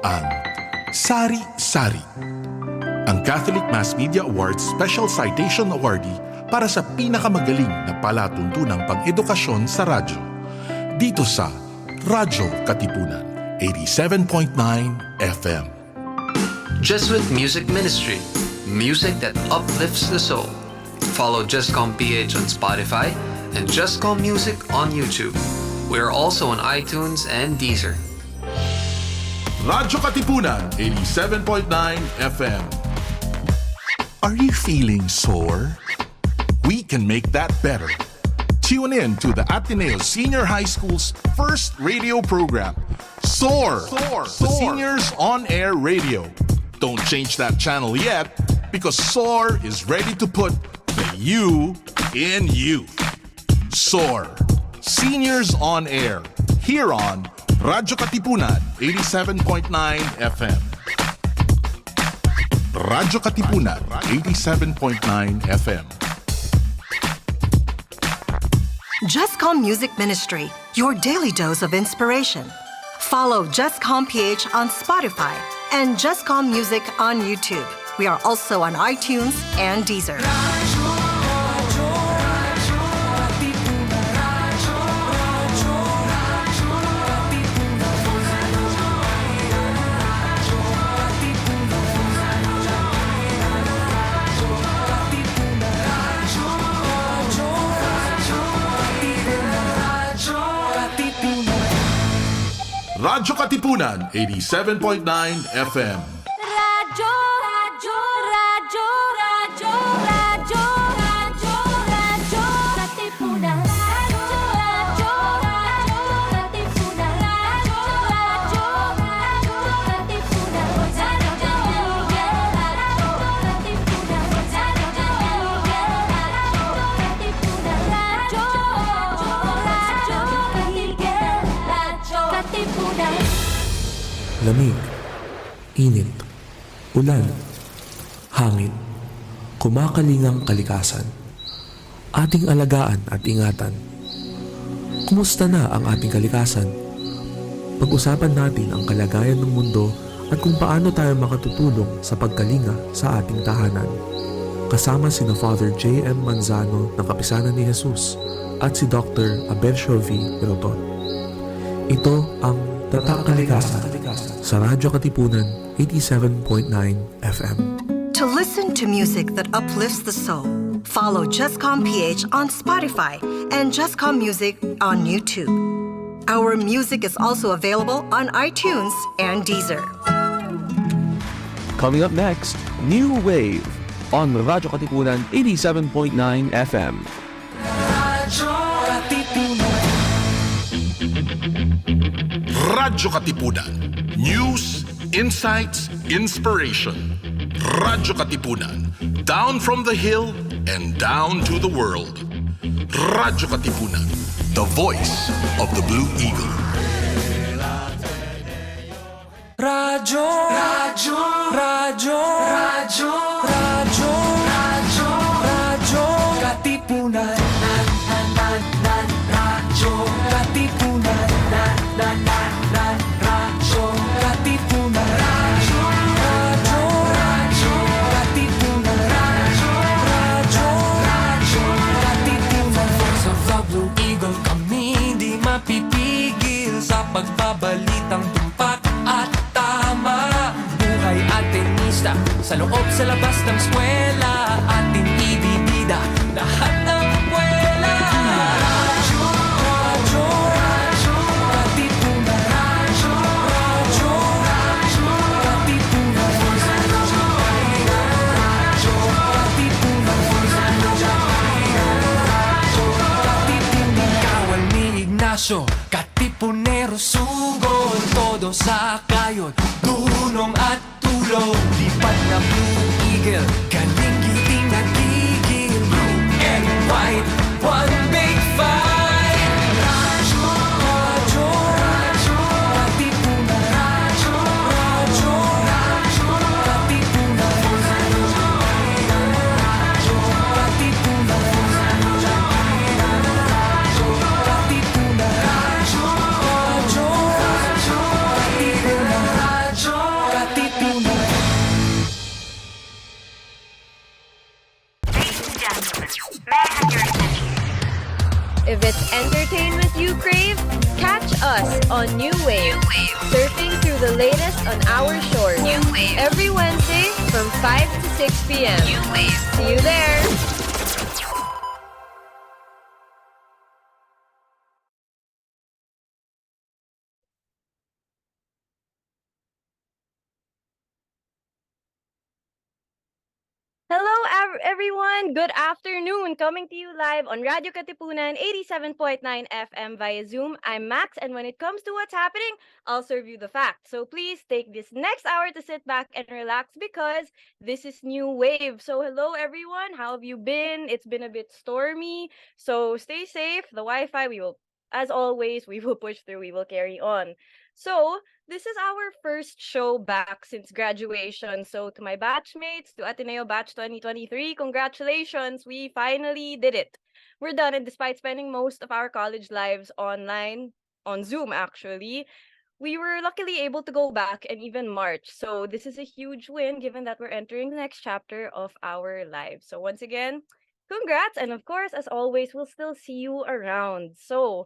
ang Sari-Sari, ang Catholic Mass Media Awards Special Citation Awardee para sa pinakamagaling na palatuntunang pang-edukasyon sa radyo. Dito sa Radyo Katipunan, 87.9 FM. Jesuit Music Ministry, music that uplifts the soul. Follow JustCom PH on Spotify and JustCom Music on YouTube. We are also on iTunes and Deezer. Radyo Katipunan, 87.9 FM. Are you feeling sore? We can make that better. Tune in to the Ateneo Senior High School's first radio program, SOAR, the Seniors On Air Radio. Don't change that channel yet, because SOAR is ready to put the you in you. SOAR, Seniors On Air, here on Radyo Katipunan, 87.9 FM. Radyo Katipunan, 87.9 FM. JustCom Music Ministry, your daily dose of inspiration. Follow JustCom PH on Spotify and JustCom Music on YouTube. We are also on iTunes and Deezer. Radyo Katipunan, 87.9 FM. Radyo, radyo, radyo, radyo, radyo, radyo, radyo, Katipunan. Radyo, radyo, radyo, Katipunan. Radyo, radyo, radyo, Katipunan. Radyo, radyo, Katipunan. Radyo, Katipunan. Lamig, init, ulan, hangin, kumakalingang kalikasan. Ating alagaan at ingatan. Kumusta na ang ating kalikasan? Pag-usapan natin ang kalagayan ng mundo at kung paano tayo makatutulong sa pagkalinga sa ating tahanan. Kasama sina Father J.M. Manzano ng Kapisanan ni Jesus at si Dr. Abencio V. Roton. Ito ang Tatak Kalikasan sa Radyo Katipunan 87.9 FM. To listen to music that uplifts the soul, follow JustCom PH on Spotify and JustCom Music on YouTube. Our music is also available on iTunes and Deezer. Coming up next, New Wave on Radyo Katipunan 87.9 FM. Radyo Katipunan. News, insights, inspiration. Radyo Katipunan. Down from the hill and down to the world. Radyo Katipunan. The voice of the Blue Eagle. Radyo, radyo, radyo, radyo, radyo, radyo, radyo, Katipunan. Radyo Katipunan. Radyo Katipunan. Radyo, radyo, radyo, Katipunan. Radyo, radyo, radyo, Katipunan. Voice of the Blue Eagle, kami di mapipigil sa pagbabalitang tumpak at tama. Buhay Atenista, sa loob sa labas ng eskwela, ating ibibida lahat ng eskwela. Radyo, radyo, radyo, Katipunan. Radyo, radyo, radyo, Katipunan. Radyo, Katipunan. Radyo, Katipunan. Kawal ni Ignacio, Katipunero sugod, todo sa kayon, tulong at tulong. Lipat na Blue Eagle, galing giting nagigil. Blue and white, one big fight. Radyo, radyo, radyo, Katipunan. Radyo, radyo, radyo, Katipunan. Radyo, Katipunan. Radyo, Katipunan. Radyo, radyo, radyo, Katipunan. Radyo, the latest on our shores. New Wave. Every Wednesday from 5 to 6 p.m. New Wave. See you there. Hello, everyone. Good afternoon. Coming to you live on Radyo Katipunan 87.9 FM via Zoom. I'm Max, and when it comes to what's happening, I'll serve you the facts. So please take this next hour to sit back and relax because this is New Wave. So hello, everyone. How have you been? It's been a bit stormy, so stay safe. The Wi-Fi, as always, we will push through. We will carry on. So this is our first show back since graduation. So to my batchmates, to Ateneo Batch 2023, congratulations! We finally did it. We're done, and despite spending most of our college lives online, on Zoom actually, we were luckily able to go back and even march. So this is a huge win given that we're entering the next chapter of our lives. So once again, congrats, and of course, as always, we'll still see you around. So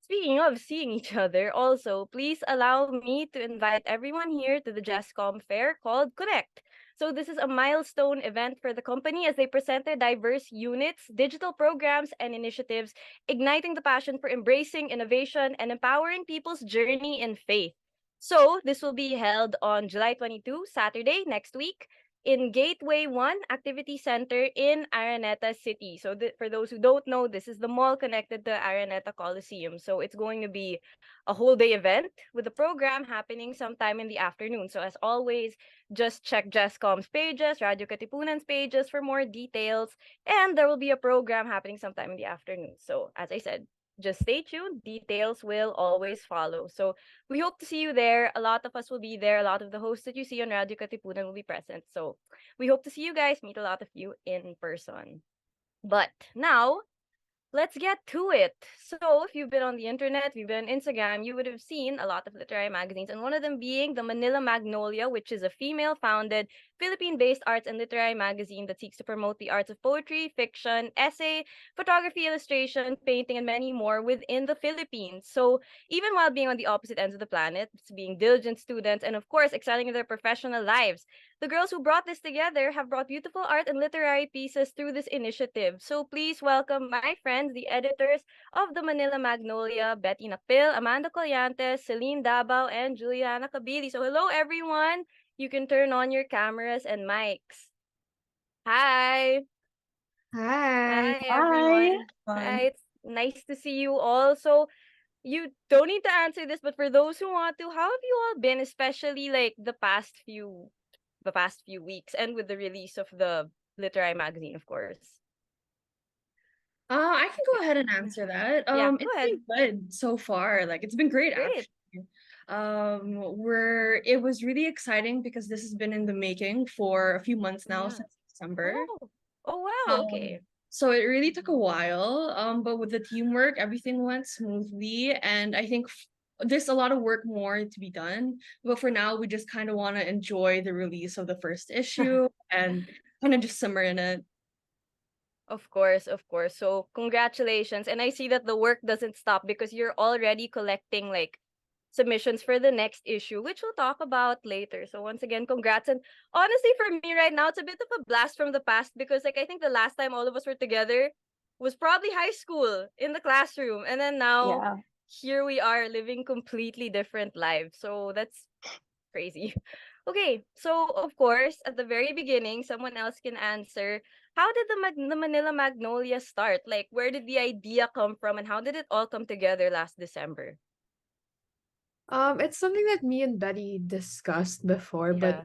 speaking of seeing each other, also, please allow me to invite everyone here to the JESCOM fair called Connect. So this is a milestone event for the company as they present their diverse units, digital programs, and initiatives, igniting the passion for embracing innovation and empowering people's journey in faith. So this will be held on July 22, Saturday, next week, in Gateway 1 Activity Center in Araneta City. So for those who don't know, this is the mall connected to Araneta Coliseum. So it's going to be a whole day event with the program happening sometime in the afternoon. So as always, just check JESCOM's pages, Radio Katipunan's pages for more details. And there will be a program happening sometime in the afternoon. So as I said, just stay tuned. Details will always follow. So we hope to see you there. A lot of us will be there. A lot of the hosts that you see on Radio Katipunan will be present. So we hope to see you guys, meet a lot of you in person. But now, let's get to it. So, if you've been on the internet, if you've been on Instagram, you would have seen a lot of literary magazines, and one of them being the Manila Magnolia, which is a female-founded, Philippine-based arts and literary magazine that seeks to promote the arts of poetry, fiction, essay, photography, illustration, painting, and many more within the Philippines. So, even while being on the opposite ends of the planet, being diligent students, and of course, excelling in their professional lives, the girls who brought this together have brought beautiful art and literary pieces through this initiative. So please welcome my friends, the editors of the Manila Magnolia, Betty Nakpil, Amanda Collantes, Celine Dabao, and Juliana Cabili. So hello, everyone. You can turn on your cameras and mics. Hi. Hi. Hi, everyone. Hi, it's nice to see you all. So you don't need to answer this, but for those who want to, how have you all been, especially like the past few weeks and with the release of the literary magazine, of course? I can go ahead and answer that. Yeah, go It's ahead. been good so far. Like it's been great Great. actually. It was really exciting because this has been in the making for a few months now Yeah. since December. Oh wow, Um, okay. so it really took a while. But with the teamwork, everything went smoothly, and I think there's a lot of work more to be done. But for now, we just kind of want to enjoy the release of the first issue and kind of just simmer in it. Of course, of course. So congratulations. And I see that the work doesn't stop because you're already collecting like submissions for the next issue, which we'll talk about later. So once again, congrats. And honestly, for me right now, it's a bit of a blast from the past because like I think the last time all of us were together was probably high school in the classroom. And then now here we are living completely different lives. So that's crazy. Okay, so of course, at the very beginning, someone else can answer. How did the Manila Magnolia start? Like, where did the idea come from, and how did it all come together last December? It's something that me and Betty discussed before, but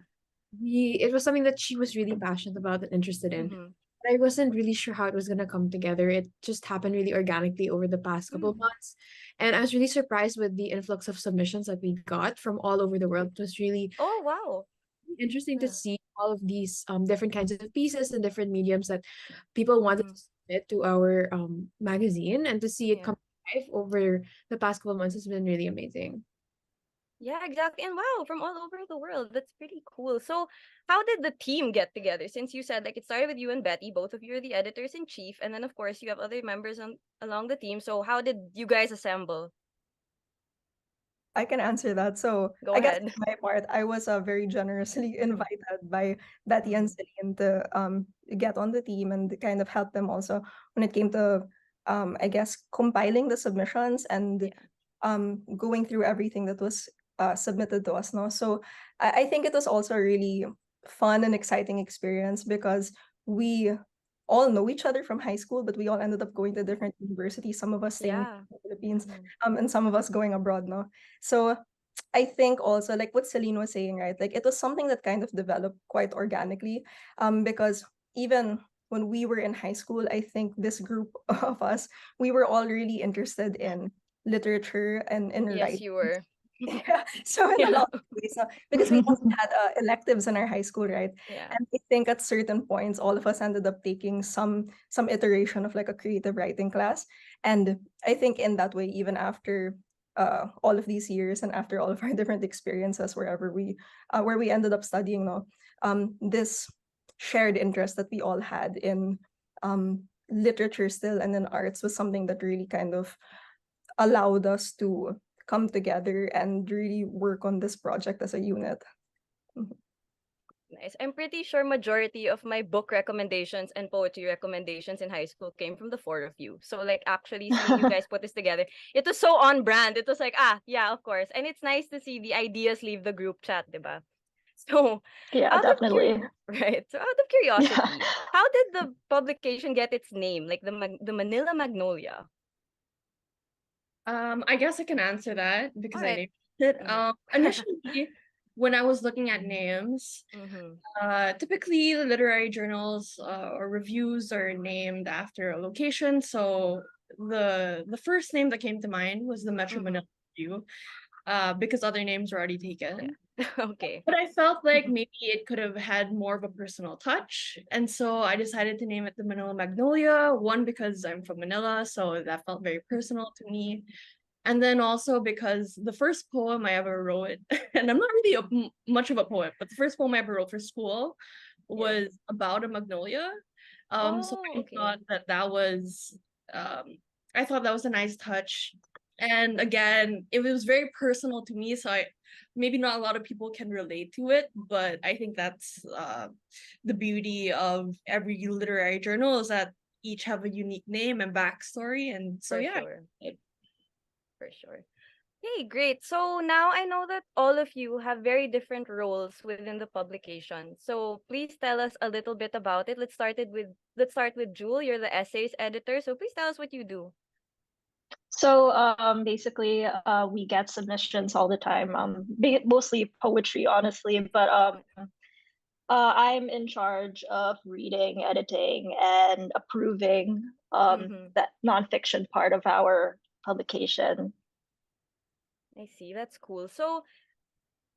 Yeah. it was something that she was really passionate about and interested in. Mm-hmm. But I wasn't really sure how it was gonna come together. It just happened really organically over the past couple of months. And I was really surprised with the influx of submissions that we got from all over the world. It was really Oh wow. interesting to Yeah. see all of these different kinds of pieces and different mediums that people wanted Mm-hmm. to submit to our magazine, and to see it Yeah. come to life over the past couple of months has been really amazing. Yeah, exactly. And wow, from all over the world. That's pretty cool. So, how did the team get together? Since you said like it started with you and Betty, both of you are the editors in chief, and then of course you have other members on along the team. So, how did you guys assemble? I can answer that. So Go I guess ahead. on my part, I was very generously invited by Betty and Celine to get on the team and kind of help them also when it came to I guess compiling the submissions and Yeah. going through everything that was submitted to us. No, so I think it was also a really fun and exciting experience because we all know each other from high school, but we all ended up going to different universities. Some of us staying Yeah. in the Philippines, Mhm. and some of us going abroad. No, so I think also like what Celine was saying, right? Like it was something that kind of developed quite organically, because even when we were in high school, I think this group of us, we were all really interested in literature and in Yes, writing. you were. Yeah, so in a Yeah. lot of ways, because we also had electives in our high school, right? Yeah. And I think at certain points, all of us ended up taking some iteration of like a creative writing class. And I think in that way, even after all of these years and after all of our different experiences, where we ended up studying, no, this shared interest that we all had in literature still and in arts was something that really kind of allowed us to come together and really work on this project as a unit. Mhm. Nice. I'm pretty sure majority of my book recommendations and poetry recommendations in high school came from the four of you. So like actually seeing you guys put this together, it was so on brand. It was like, yeah, of course. And it's nice to see the ideas leave the group chat, diba? So Yeah, out of definitely. right. So out of Yeah. curiosity, how did the publication get its name? Like the Manila Magnolia. I guess I can answer that All because I right. named it. Mhm. Initially, when I was looking at names, Mhm. typically the literary journals or reviews are named after a location. So the first name that came to mind was the Metro Mhm. Manila Review, because other names were already Yeah. taken. Okay. But I felt like maybe it could have had more of a personal touch. And so I decided to name it the Manila Magnolia. One, because I'm from Manila, so that felt very personal to me. And then also because the first poem I ever wrote, and I'm not really much of a poet, but the first poem I ever wrote for school Yeah. was about a magnolia. So Oh, I okay. thought that was, um, I thought that was a nice touch. And again, it was very personal to me, so I maybe not a lot of people can relate to it, but I think that's the beauty of every literary journal is that each have a unique name and backstory, and so For yeah. sure. For sure. Hey, great. So now I know that all of you have very different roles within the publication. So please tell us a little bit about it. Let's start with Jewel. You're the essays editor. So please tell us what you do. So basically we get submissions all the time. Mostly poetry, honestly, but I'm in charge of reading, editing, and approving Mm-hmm. that nonfiction part of our publication. I see. That's cool. So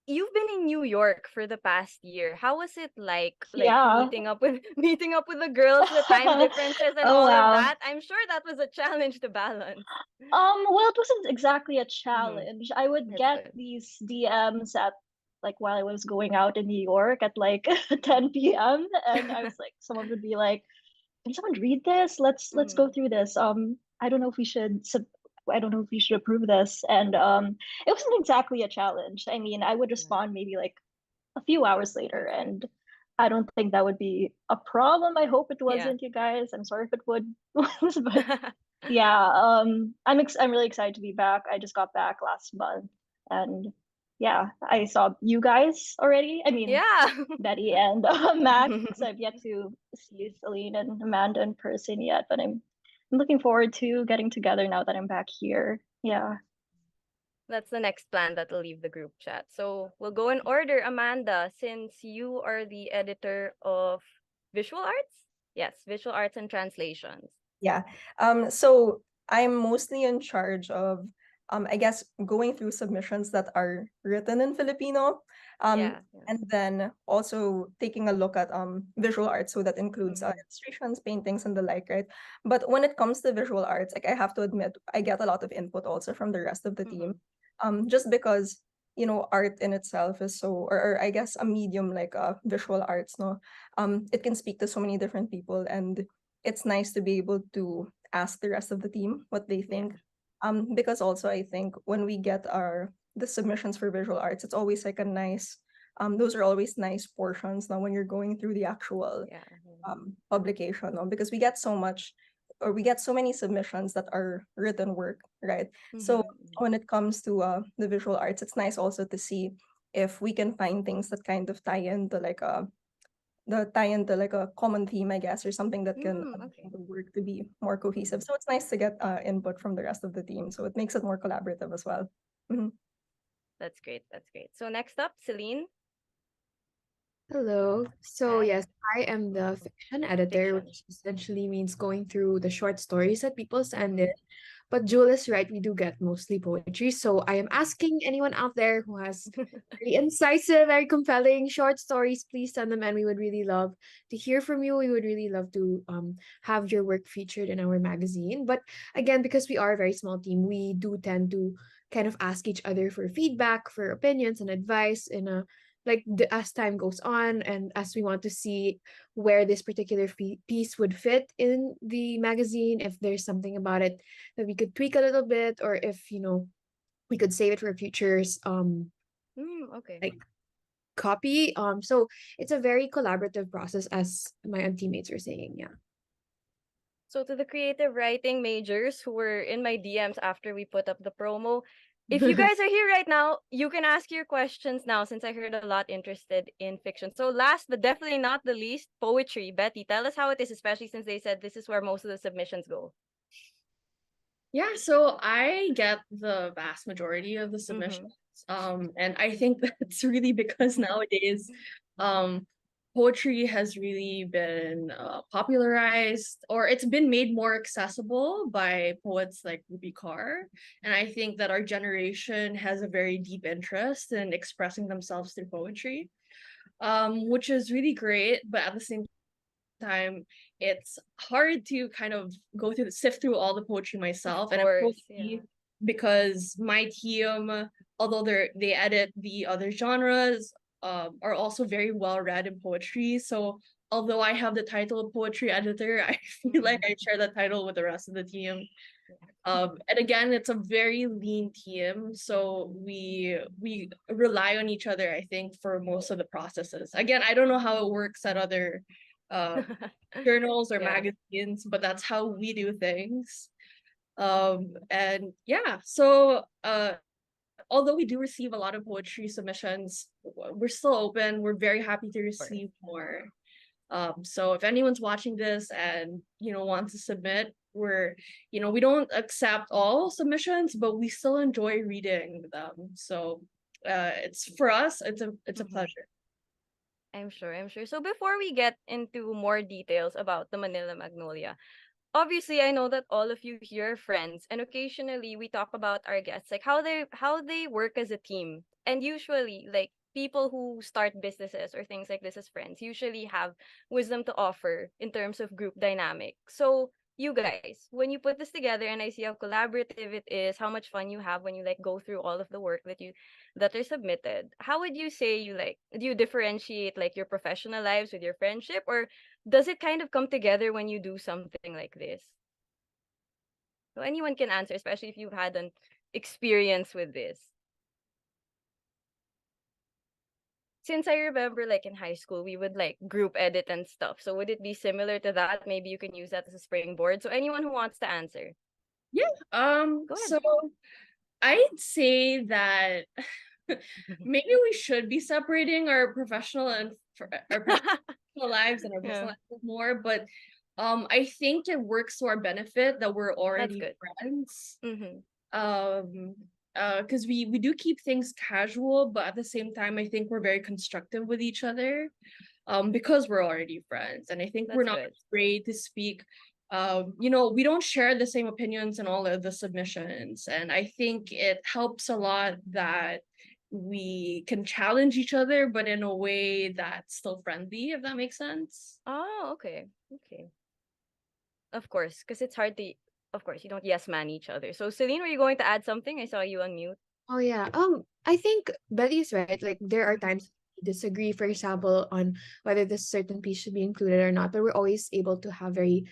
you've been in New York for the past year. How was it like Yeah. meeting up with meeting up with the girls, the time differences and Oh all of wow. that? I'm sure that was a challenge to balance. Well, it wasn't exactly a Mm-hmm. challenge. I would That's get good. these DMs at like while I was going out in New York at like 10 p.m. and I was like, someone would be like, "Can someone read this? Let's go Mm-hmm. through this. I don't know if we should I don't know if we should approve this." And it wasn't exactly a challenge. I mean, I would Yeah. respond maybe like a few hours later, and I don't think that would be a problem. I hope it Yeah. wasn't, you guys. I'm sorry if it would, but yeah, I'm really excited to be back. I just got back last month, and yeah, I saw you guys already. I mean, Yeah. Betty and Max. I've yet to see Celine and Amanda in person yet, but I'm looking forward to getting together now that I'm back here. Yeah. That's the next plan that'll leave the group chat. So we'll go in order. Amanda, since you are the editor of visual arts? Yes, visual arts and translations. Yeah. So I'm mostly in charge of, I guess, going through submissions that are written in Filipino, Yeah. Yeah. and then also taking a look at visual arts. So that includes Mm-hmm. illustrations, paintings, and the like, right? But when it comes to visual arts, like I have to admit, I get a lot of input also from the rest of the team, Mm-hmm. just because art in itself is so, or I guess a medium like visual arts, no, it can speak to so many different people, and it's nice to be able to ask the rest of the team what they Yeah. think. Because also I think when we get our the submissions for visual arts, it's always like a nice those are always nice portions now when you're going through the actual Yeah. publication, no? Because we get so much or we get so many submissions that are written work, right? So when it comes to the visual arts, it's nice also to see if we can find things that kind of tie into like a common theme, I guess, or something that can Okay. the work to be more cohesive. So it's nice to get input from the rest of the team. So it makes it more collaborative as well. Mhm. That's great. That's great. So next up, Celine. Hello. So Hi. yes, I am the fiction editor, Fiction. which essentially means going through the short stories that people send in. But Jewel is right, we do get mostly poetry. So I am asking anyone out there who has very incisive, very compelling short stories, please send them, and we would really love to hear from you. We would really love to have your work featured in our magazine. But again, because we are a very small team, we do tend to kind of ask each other for feedback, for opinions and advice in a as time goes on and as we want to see where this particular piece would fit in the magazine, if there's something about it that we could tweak a little bit, or if we could save it for futures Okay. like copy. So it's a very collaborative process, as my teammates are saying. Yeah. So to the creative writing majors who were in my DMs after we put up the promo, if you guys are here right now, you can ask your questions now since I heard a lot interested in fiction. So last but definitely not the least, poetry. Betty, tell us how it is, especially since they said this is where most of the submissions go. Yeah, so I get the vast majority of the submissions. And I think that's really because nowadays, poetry has really been popularized, or it's been made more accessible by poets like Ruby Carr. And I think that our generation has a very deep interest in expressing themselves through poetry, which is really great. But at the same time, it's hard to kind of go through sift through all the poetry myself. And I'm poetry because my team, although they edit the other genres, are also very well read in poetry. So although I have the title of poetry editor, I feel like I share the title with the rest of the team. And again, it's a very lean team, so we rely on each other, I think, for most of the processes. Again, I don't know how it works at other journals or magazines, but that's how we do things. And yeah, so although we do receive a lot of poetry submissions, we're still open. We're very happy to receive more. So if anyone's watching this and wants to submit, we don't accept all submissions, but we still enjoy reading them. So it's for us, it's a pleasure. I'm sure. So before we get into more details about the Manila Magnolia, obviously I know that all of you here are friends, and occasionally we talk about our guests, like how they work as a team. And usually, like, people who start businesses or things like this as friends usually have wisdom to offer in terms of group dynamic. So you guys, when you put this together and I see how collaborative it is, how much fun you have when you like go through all of the work that are submitted, how would you say do you differentiate like your professional lives with your friendship, or does it kind of come together when you do something like this? So anyone can answer, especially if you've had an experience with this. Since I remember, like in high school, we would like group edit and stuff. So would it be similar to that? Maybe you can use that as a springboard. So anyone who wants to answer. Yeah. Go ahead. So I'd say that maybe we should be separating our professional and our professional lives and our personal lives more, but I think it works to our benefit that we're already friends. Because we do keep things casual, but at the same time, I think we're very constructive with each other, because we're already friends, and I think we're not afraid to speak. We don't share the same opinions in all of the submissions, and I think it helps a lot that we can challenge each other, but in a way that's still friendly, if that makes sense. Oh, okay. Of course, because it's hard to. Of course, you don't yes man each other. So Celine, were you going to add something? I saw you unmute. Oh yeah. I think Betty is right. Like there are times we disagree, for example, on whether this certain piece should be included or not, but we're always able to have very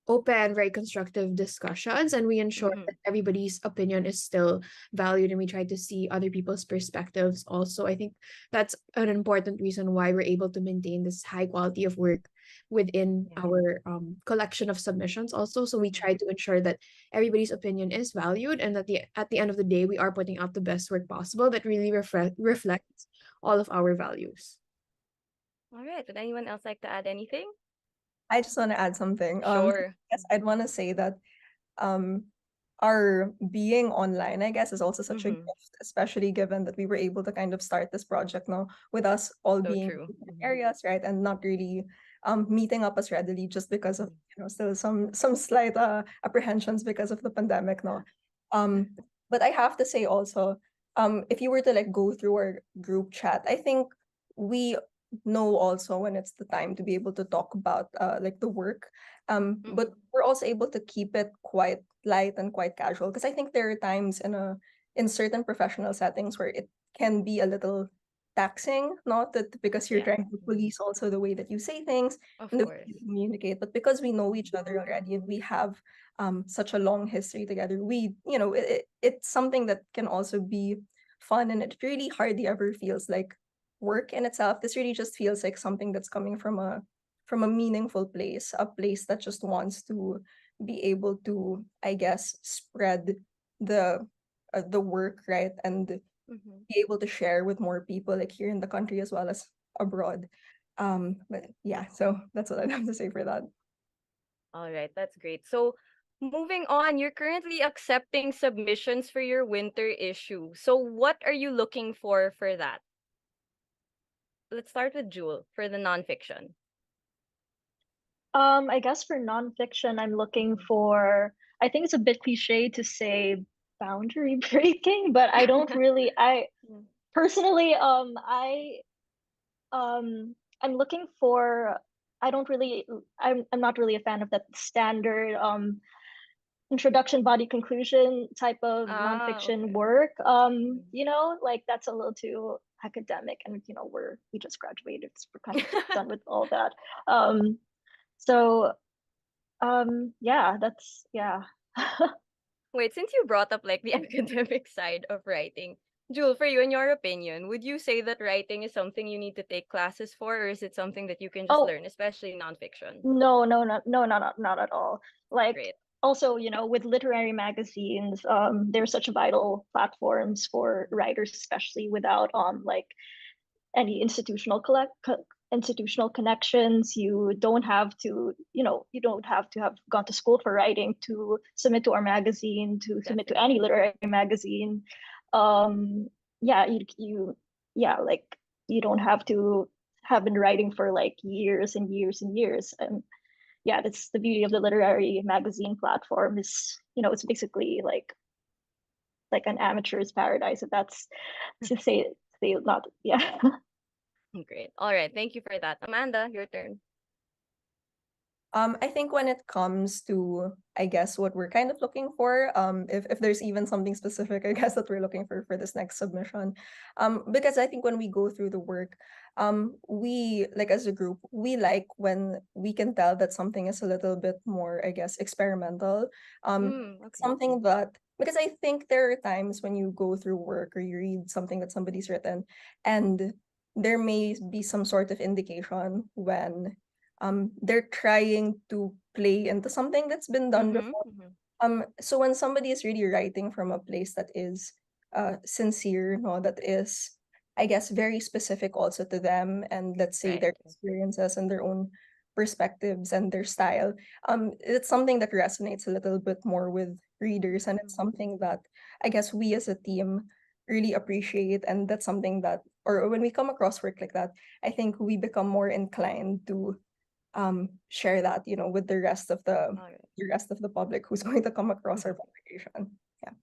open, very constructive discussions, and we ensure that everybody's opinion is still valued, and we try to see other people's perspectives also. I think that's an important reason why we're able to maintain this high quality of work within our collection of submissions also. So we try to ensure that everybody's opinion is valued, and that at the end of the day we are putting out the best work possible that really reflects all of our values. All right. Would anyone else like to add anything? I just want to add something. Sure. Yes, I'd want to say that our being online, I guess, is also such a gift, especially given that we were able to kind of start this project now with us all So being true. in different areas, right? And not really meeting up as readily just because of, still some slight apprehensions because of the pandemic now. But I have to say also, if you were to like go through our group chat, I think we know also when it's the time to be able to talk about like the work, but we're also able to keep it quite light and quite casual, because I think there are times in certain professional settings where it can be a little taxing, not that because you're trying to police also the way that you say things Of and the way course. you communicate, but because we know each other already and we have such a long history together, it's something that can also be fun, and it really hardly ever feels like work in itself. This really just feels like something that's coming from a meaningful place, a place that just wants to be able to, I guess, spread the work, right, and be able to share with more people, like here in the country as well as abroad. But yeah, so that's what I'd have to say for that. All right, that's great. So, moving on, you're currently accepting submissions for your winter issue. So, what are you looking for that? Let's start with Jewel for the nonfiction. I guess for nonfiction, I'm looking for, I think it's a bit cliche to say boundary breaking, but I don't really, I personally, I'm looking for, I don't really, I'm not really a fan of that standard, introduction, body, conclusion type of nonfiction work. Like that's a little too academic, and we just graduated, so we're kind of done with all that. So yeah, that's yeah. Wait, since you brought up like the academic side of writing, Jewel, for you, in your opinion, would you say that writing is something you need to take classes for, or is it something that you can just Oh, learn, especially nonfiction? no, not at all. Like Great. also, with literary magazines, they're such vital platforms for writers, especially without like any institutional connections. You don't have to, have gone to school for writing to submit to our magazine, to submit to any literary magazine. Yeah, like you don't have to have been writing for like years and years and years. And yeah, that's the beauty of the literary magazine platform, is it's basically like an amateur's paradise, if that's to say not, yeah. Great. All right. Thank you for that. Amanda, your turn. I think when it comes to, I guess, what we're kind of looking for, if there's even something specific, I guess, that we're looking for this next submission, because I think when we go through the work, we, like as a group, we like when we can tell that something is a little bit more, I guess, experimental, something that, because I think there are times when you go through work or you read something that somebody's written, and there may be some sort of indication when they're trying to play into something that's been done before. So when somebody is really writing from a place that is sincere, no, that is, I guess, very specific also to them, and let's say their experiences and their own perspectives and their style, it's something that resonates a little bit more with readers, and it's something that I guess we as a team really appreciate, and that's something that, or when we come across work like that, I think we become more inclined to share that, with the rest of the public who's going to come across our publication. Yeah.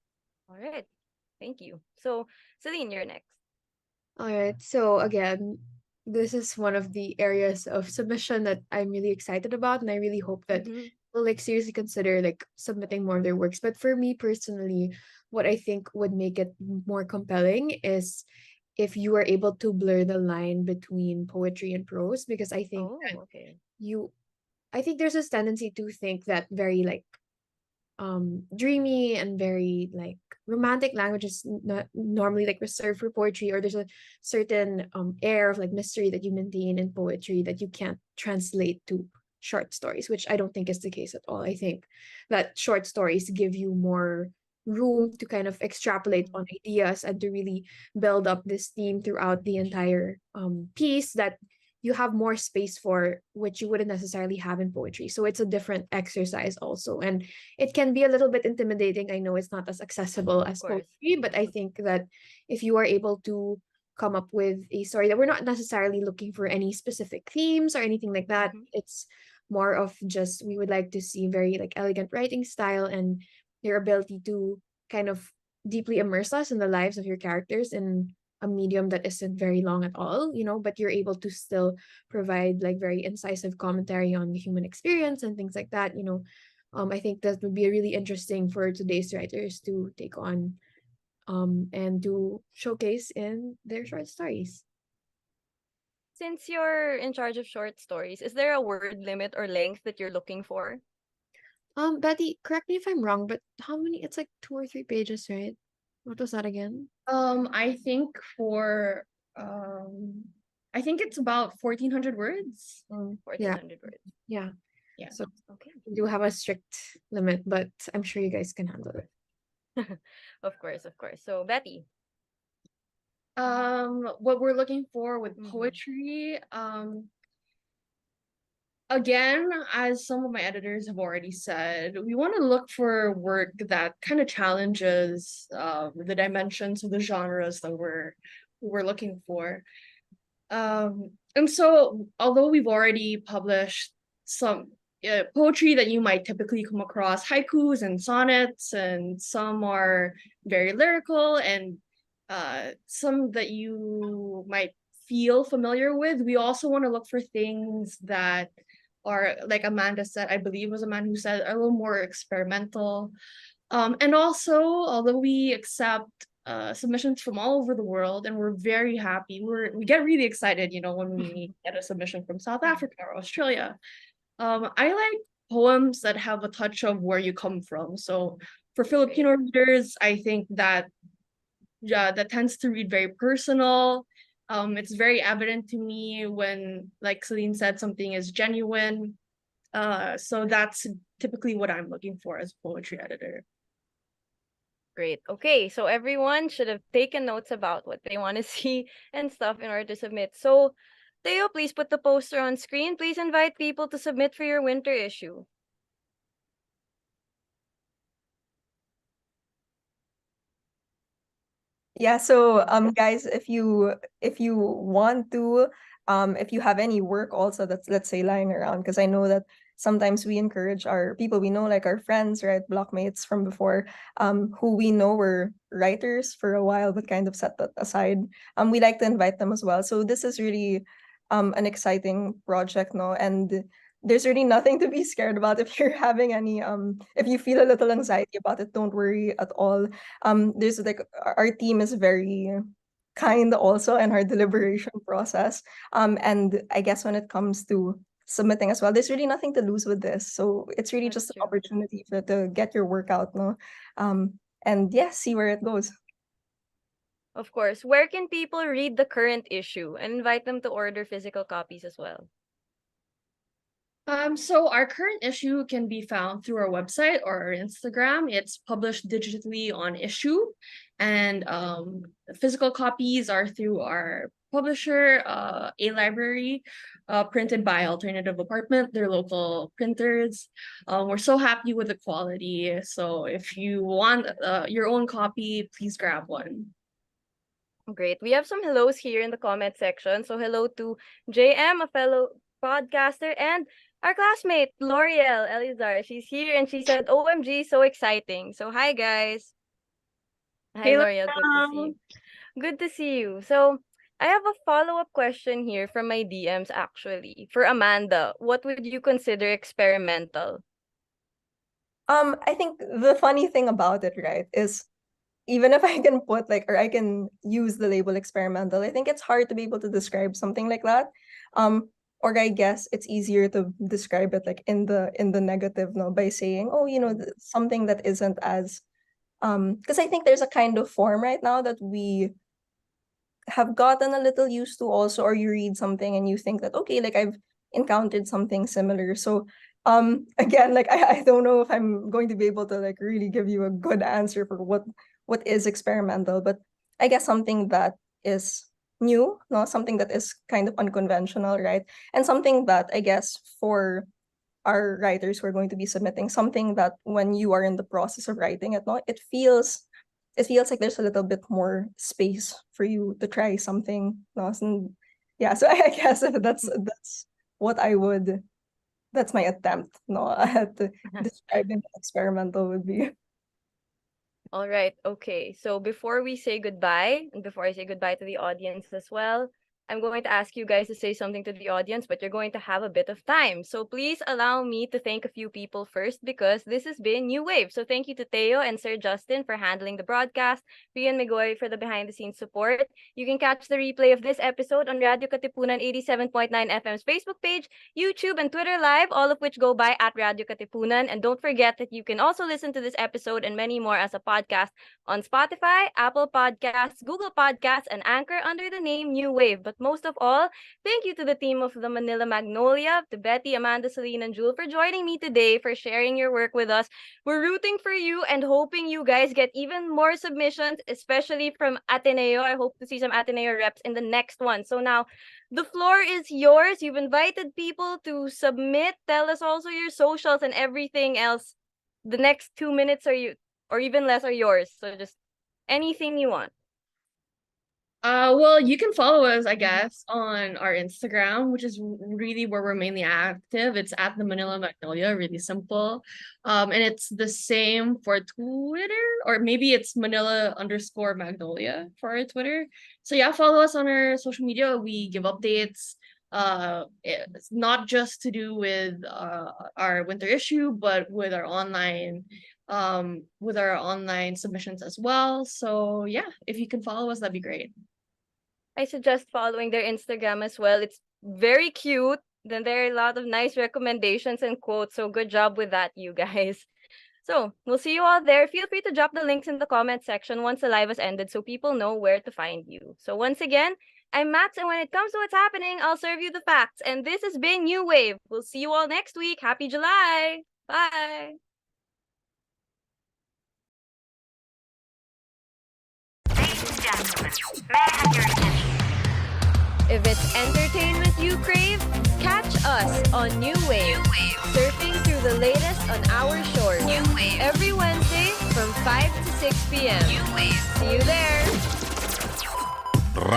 All right. Thank you. So, Celine, you're next. All right. So again, this is one of the areas of submission that I'm really excited about, and I really hope that will like seriously consider like submitting more of their works. But for me personally, what I think would make it more compelling is if you are able to blur the line between poetry and prose, because I think that I think there's this tendency to think that very like dreamy and very like romantic language is not normally like reserved for poetry, or there's a certain air of like mystery that you maintain in poetry that you can't translate to short stories, which I don't think is the case at all. I think that short stories give you more room to kind of extrapolate on ideas and to really build up this theme throughout the entire piece that you have more space for, which you wouldn't necessarily have in poetry. So it's a different exercise also. And it can be a little bit intimidating. I know it's not as accessible as course. poetry, but I think that if you are able to come up with a story that we're not necessarily looking for any specific themes or anything like that, it's more of just we would like to see very like elegant writing style and your ability to kind of deeply immerse us in the lives of your characters in a medium that isn't very long at all, but you're able to still provide like very incisive commentary on the human experience and things like that. I think that would be really interesting for today's writers to take on and to showcase in their short stories. Since you're in charge of short stories, is there a word limit or length that you're looking for? Betty, correct me if I'm wrong, but how many? It's like 2 or 3 pages, right? What was that again? I think for I think it's about 1,400 words. 1,400 words. Yeah. Yeah. So Okay. we do have a strict limit, but I'm sure you guys can handle it. Of course, of course. So Betty. What we're looking for with poetry, again, as some of my editors have already said, we want to look for work that kind of challenges the dimensions of the genres that we're looking for. And so, although we've already published some poetry that you might typically come across, haikus and sonnets, and some are very lyrical, and some that you might feel familiar with, we also want to look for things that are, like Amanda said, I believe was a man who said, a little more experimental. And also, although we accept submissions from all over the world, and we're very happy, we get really excited, when we get a submission from South Africa or Australia. I like poems that have a touch of where you come from. So for Filipino readers, I think that that tends to read very personal. It's very evident to me when, like Celine said, something is genuine. So that's typically what I'm looking for as a poetry editor. Great. Okay, so everyone should have taken notes about what they want to see and stuff in order to submit. So, Theo, please put the poster on screen. Please invite people to submit for your winter issue. Yeah, so guys, if you want to, if you have any work also that's, let's say, lying around, because I know that sometimes we encourage our people we know, like our friends, right, blockmates from before, who we know were writers for a while but kind of set that aside. We like to invite them as well. So this is really an exciting project, no? And there's really nothing to be scared about. If you're having any if you feel a little anxiety about it, don't worry at all. There's like our team is very kind also in our deliberation process. And I guess when it comes to submitting as well, there's really nothing to lose with this. So it's really just an opportunity to get your work out, no? And yeah, see where it goes. Of course, where can people read the current issue and invite them to order physical copies as well? So our current issue can be found through our website or our Instagram. It's published digitally on Issue, and physical copies are through our publisher, A Library, printed by Alternative Apartment, their local printers. We're so happy with the quality. So if you want your own copy, please grab one. Great. We have some hellos here in the comment section. So hello to JM, a fellow podcaster, and our classmate, L'Oreal Elizar. She's here and she said, OMG, so exciting. So hi, guys. Hi, Hey, L'Oreal. Good to see you. Good to see you. So I have a follow-up question here from my DMs, actually. For Amanda, what would you consider experimental? I think the funny thing about it, right, is even if I can put like, or I can use the label experimental, I think it's hard to be able to describe something like that. or I guess it's easier to describe it like in the negative, no, by saying, oh, something that isn't as because I think there's a kind of form right now that we have gotten a little used to also, or you read something and you think that, okay, like I've encountered something similar. So again, like I don't know if I'm going to be able to like really give you a good answer for what is experimental, but I guess something that is new, no, something that is kind of unconventional, right? And something that I guess for our writers who are going to be submitting, something that when you are in the process of writing it, no, it feels like there's a little bit more space for you to try something. No? And yeah, so I guess that's what that's my attempt, no, at describing experimental would be. All right. Okay. So before we say goodbye, and before I say goodbye to the audience as well, I'm going to ask you guys to say something to the audience, but you're going to have a bit of time. So please allow me to thank a few people first because this has been New Wave. So thank you to Teo and Sir Justin for handling the broadcast, Rian Migoy for the behind-the-scenes support. You can catch the replay of this episode on Radyo Katipunan 87.9 FM's Facebook page, YouTube, and Twitter Live, all of which go by at Radyo Katipunan. And don't forget that you can also listen to this episode and many more as a podcast on Spotify, Apple Podcasts, Google Podcasts, and Anchor under the name New Wave. But most of all, thank you to the team of the Manila Magnolia, to Betty, Amanda, Celine, and Jewel for joining me today, for sharing your work with us. We're rooting for you and hoping you guys get even more submissions, especially from Ateneo. I hope to see some Ateneo reps in the next one. So now, the floor is yours. You've invited people to submit. Tell us also your socials and everything else. The next 2 minutes or even less are yours. So just anything you want. Well, you can follow us, I guess, on our Instagram, which is really where we're mainly active. It's at the Manila Magnolia, really simple. And it's the same for Twitter, or maybe it's Manila_Magnolia for our Twitter. So yeah, follow us on our social media. We give updates. It's not just to do with our winter issue, but with our online submissions as well. So yeah, if you can follow us, that'd be great. I suggest following their Instagram as well. It's very cute. Then there are a lot of nice recommendations and quotes. So good job with that, you guys. So we'll see you all there. Feel free to drop the links in the comment section once the live has ended so people know where to find you. So once again, I'm Max, and when it comes to what's happening, I'll serve you the facts. And this has been New Wave. We'll see you all next week. Happy July. Bye. If it's entertainment you crave, catch us on New Wave. Surfing through the latest on our shores. Every Wednesday from 5 to 6 p.m. See you there.